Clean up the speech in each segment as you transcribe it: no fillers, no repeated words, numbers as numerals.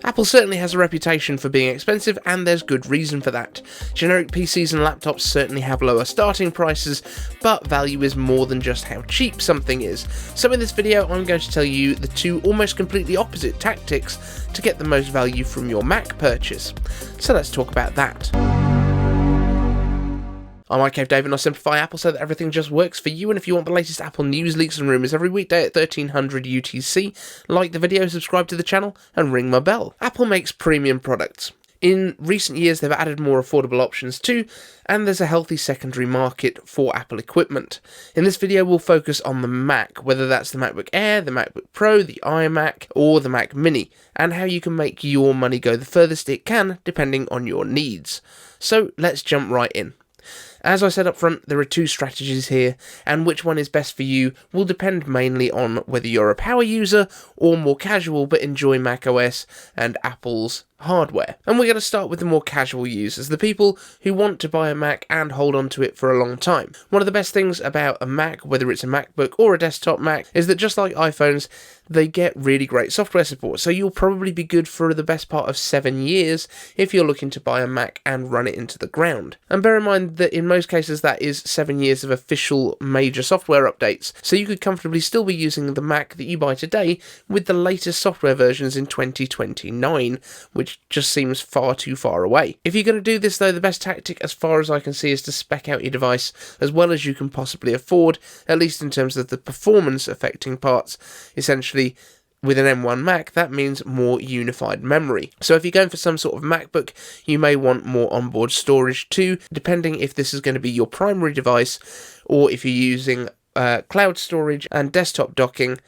Apple certainly has a reputation for being expensive, and there's good reason for that. Generic PCs and laptops certainly have lower starting prices, but value is more than just how cheap something is. So in this video, I'm going to tell you the two almost completely opposite tactics to get the most value from your Mac purchase. So let's talk about that. I'm iCaveDave, and I'll simplify Apple so that everything just works for you. And if you want the latest Apple news, leaks and rumours every weekday at 1300 UTC, like the video, subscribe to the channel and ring my bell. Apple makes premium products. In recent years, they've added more affordable options too, and there's a healthy secondary market for Apple equipment. In this video, we'll focus on the Mac, whether that's the MacBook Air, the MacBook Pro, the iMac, or the Mac Mini, and how you can make your money go the furthest it can, depending on your needs. So let's jump right in. As I said up front, there are two strategies here, and which one is best for you will depend mainly on whether you're a power user or more casual but enjoy macOS and Apple's hardware. And we're going to start with the more casual users, the people who want to buy a Mac and hold on to it for a long time. One of the best things about a Mac, whether it's a MacBook or a desktop Mac, is that just like iPhones, they get really great software support, so you'll probably be good for the best part of 7 years if you're looking to buy a Mac and run it into the ground. And bear in mind that in most cases that is 7 years of official major software updates, so you could comfortably still be using the Mac that you buy today with the latest software versions in 2029, which just seems far too far away. If you're going to do this though, the best tactic as far as I can see is to spec out your device as well as you can possibly afford, at least in terms of the performance affecting parts. Essentially, with an M1 Mac, that means more unified memory. So if you're going for some sort of MacBook, you may want more onboard storage too, depending if this is going to be your primary device or if you're using cloud storage and desktop docking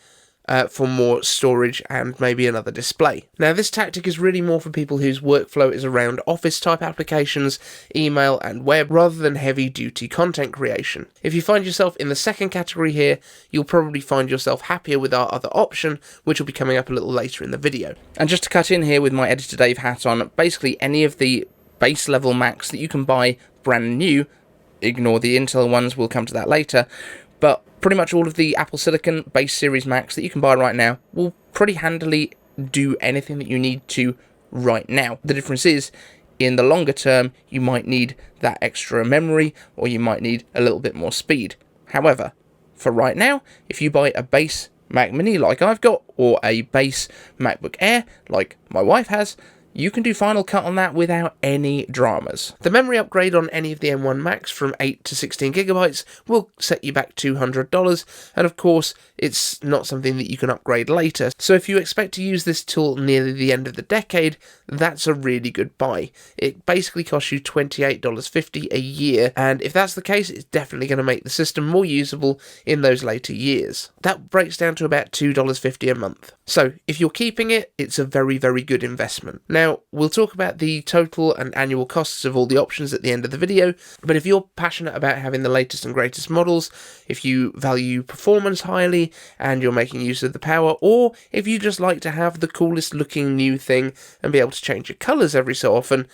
for more storage and maybe another display. Now this tactic is really more for people whose workflow is around office type applications, email and web, rather than heavy duty content creation. If you find yourself in the second category here, you'll probably find yourself happier with our other option, which will be coming up a little later in the video. And just to cut in here with my Editor Dave hat on, basically any of the base level Macs that you can buy brand new, ignore the Intel ones, we'll come to that later, but pretty much all of the Apple Silicon base series Macs that you can buy right now will pretty handily do anything that you need to right now. The difference is, in the longer term, you might need that extra memory or you might need a little bit more speed. However, for right now, if you buy a base Mac Mini like I've got, or a base MacBook Air like my wife has, you can do Final Cut on that without any dramas. The memory upgrade on any of the M1 Macs from 8 to 16 gigabytes will set you back $200, and of course it's not something that you can upgrade later, so if you expect to use this till nearly the end of the decade, that's a really good buy. It basically costs you $28.50 a year, and if that's the case, it's definitely going to make the system more usable in those later years. That breaks down to about $2.50 a month. So if you're keeping it, it's a very, very good investment. Now, we'll talk about the total and annual costs of all the options at the end of the video, but if you're passionate about having the latest and greatest models, if you value performance highly and you're making use of the power, or if you just like to have the coolest looking new thing and be able to change your colours every so often,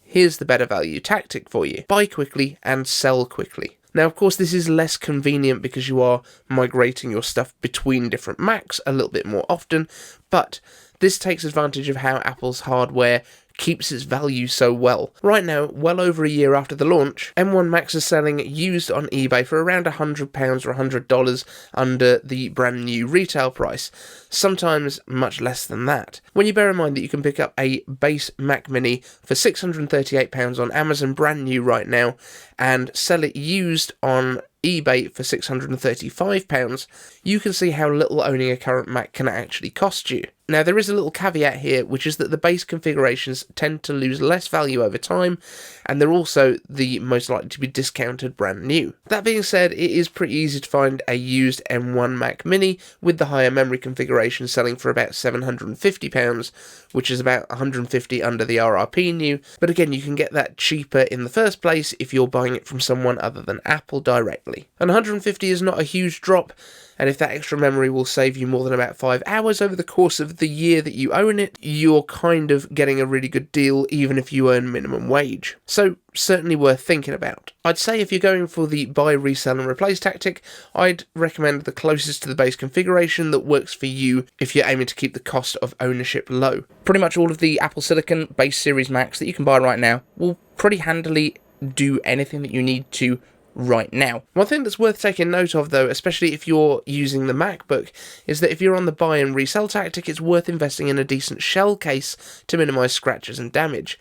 here's the better value tactic for you. Buy quickly and sell quickly. Now, of course, this is less convenient because you are migrating your stuff between different Macs a little bit more often, but this takes advantage of how Apple's hardware keeps its value so well. Right now, well over a year after the launch, M1 Macs are selling used on eBay for around £100 or $100 under the brand new retail price, sometimes much less than that. When you bear in mind that you can pick up a base Mac Mini for £638 on Amazon brand new right now, and sell it used on eBay for £635, you can see how little owning a current Mac can actually cost you. Now, there is a little caveat here, which is that the base configurations tend to lose less value over time, and they're also the most likely to be discounted brand new. That being said, it is pretty easy to find a used M1 Mac Mini with the higher memory configuration selling for about £750, which is about $150 under the RRP new, but again, you can get that cheaper in the first place if you're buying it from someone other than Apple directly. And $150 is not a huge drop, and if that extra memory will save you more than about 5 hours over the course of the year that you own it, you're kind of getting a really good deal even if you earn minimum wage. So certainly worth thinking about. I'd say if you're going for the buy, resell and replace tactic, I'd recommend the closest to the base configuration that works for you if you're aiming to keep the cost of ownership low. Pretty much all of the Apple Silicon base series Macs that you can buy right now will pretty handily do anything that you need to right now. One thing that's worth taking note of though, especially if you're using the MacBook, is that if you're on the buy and resell tactic, it's worth investing in a decent shell case to minimise scratches and damage.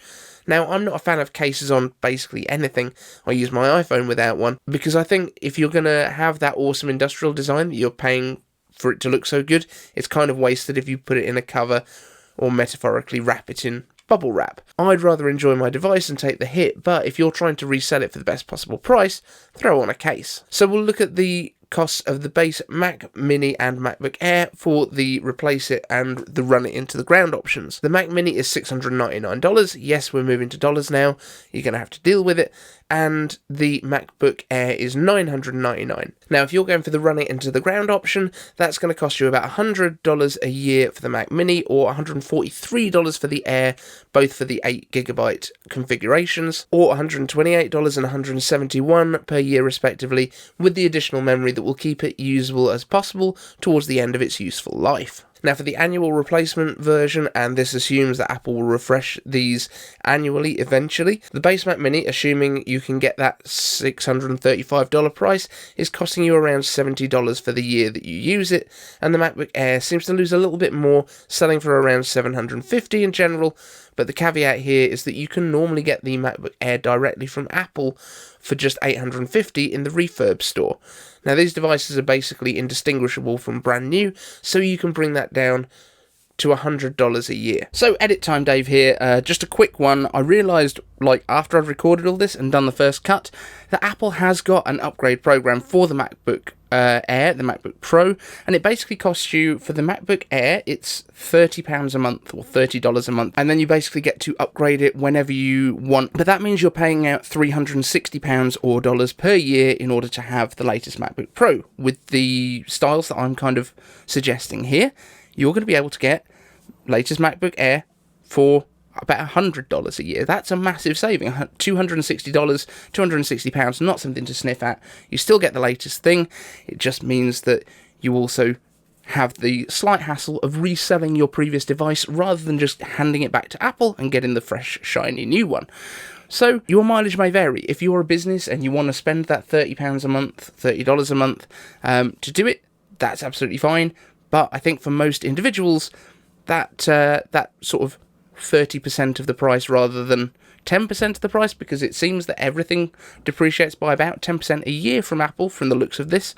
Now, I'm not a fan of cases on basically anything. I use my iPhone without one, because I think if you're going to have that awesome industrial design that you're paying for it to look so good, it's kind of wasted if you put it in a cover or metaphorically wrap it in bubble wrap. I'd rather enjoy my device and take the hit, but if you're trying to resell it for the best possible price, throw on a case. So we'll look at the costs of the base Mac Mini and MacBook Air for the replace it and the run it into the ground options. The Mac Mini is $699. Yes, we're moving to dollars now. You're going to have to deal with it. And the MacBook Air is $999. Now, if you're going for the run it into the ground option, that's going to cost you about $100 a year for the Mac Mini or $143 for the Air, both for the 8GB configurations, or $128 and $171 per year respectively, with the additional memory that will keep it usable as possible towards the end of its useful life. Now, for the annual replacement version, and this assumes that Apple will refresh these annually eventually, the base Mac Mini, assuming you can get that $635 price, is costing you around $70 for the year that you use it, and the MacBook Air seems to lose a little bit more, selling for around $750 in general, but the caveat here is that you can normally get the MacBook Air directly from Apple for just $850 in the refurb store. Now, these devices are basically indistinguishable from brand new, so you can bring that down to $100 a year. So, edit time, Dave here. Just a quick one. I realised, after I've recorded all this and done the first cut, that Apple has got an upgrade program for the MacBook Air, the MacBook Pro, and it basically costs you, for the MacBook Air, it's £30 a month or $30 a month, and then you basically get to upgrade it whenever you want. But that means you're paying out £360 or dollars per year in order to have the latest MacBook Pro. With the styles that I'm kind of suggesting here, you're going to be able to get latest MacBook Air for about $100 a year. That's a massive saving. $260, £260, not something to sniff at. You still get the latest thing. It just means that you also have the slight hassle of reselling your previous device rather than just handing it back to Apple and getting the fresh, shiny new one. So your mileage may vary. If you're a business and you want to spend that £30 a month, $30 a month to do it, that's absolutely fine. But I think for most individuals, that sort of 30% of the price rather than 10% of the price, because it seems that everything depreciates by about 10% a year from Apple, from the looks of this,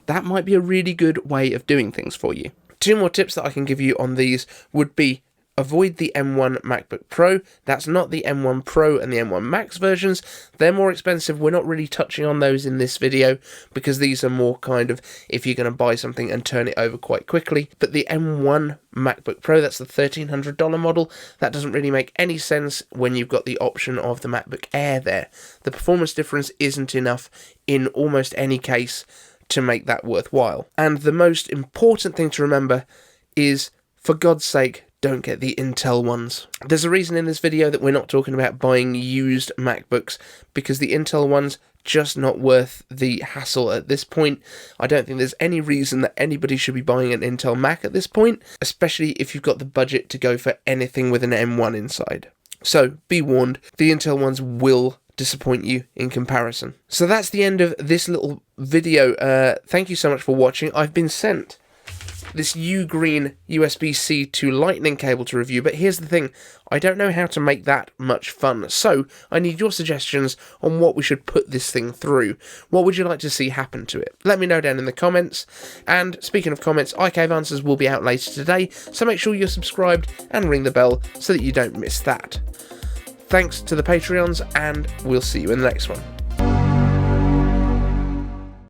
that might be a really good way of doing things for you. 2 more tips that I can give you on these would be: avoid the M1 MacBook Pro. That's not the M1 Pro and the M1 Max versions. They're more expensive. We're not really touching on those in this video because these are more kind of if you're going to buy something and turn it over quite quickly. But the M1 MacBook Pro, that's the $1,300 model, that doesn't really make any sense when you've got the option of the MacBook Air there. The performance difference isn't enough in almost any case to make that worthwhile. And the most important thing to remember is, for God's sake, don't get the Intel ones. There's a reason in this video that we're not talking about buying used MacBooks, because the Intel ones just not worth the hassle at this point. I don't think there's any reason that anybody should be buying an Intel Mac at this point, especially if you've got the budget to go for anything with an M1 inside. So be warned, the Intel ones will disappoint you in comparison. So that's the end of this little video. Thank you so much for watching. I've been sent this U-Green USB-C to Lightning cable to review, but here's the thing, I don't know how to make that much fun, so I need your suggestions on what we should put this thing through. What would you like to see happen to it? Let me know down in the comments, and speaking of comments, iCave Answers will be out later today, so make sure you're subscribed and ring the bell so that you don't miss that. Thanks to the Patreons, and we'll see you in the next one.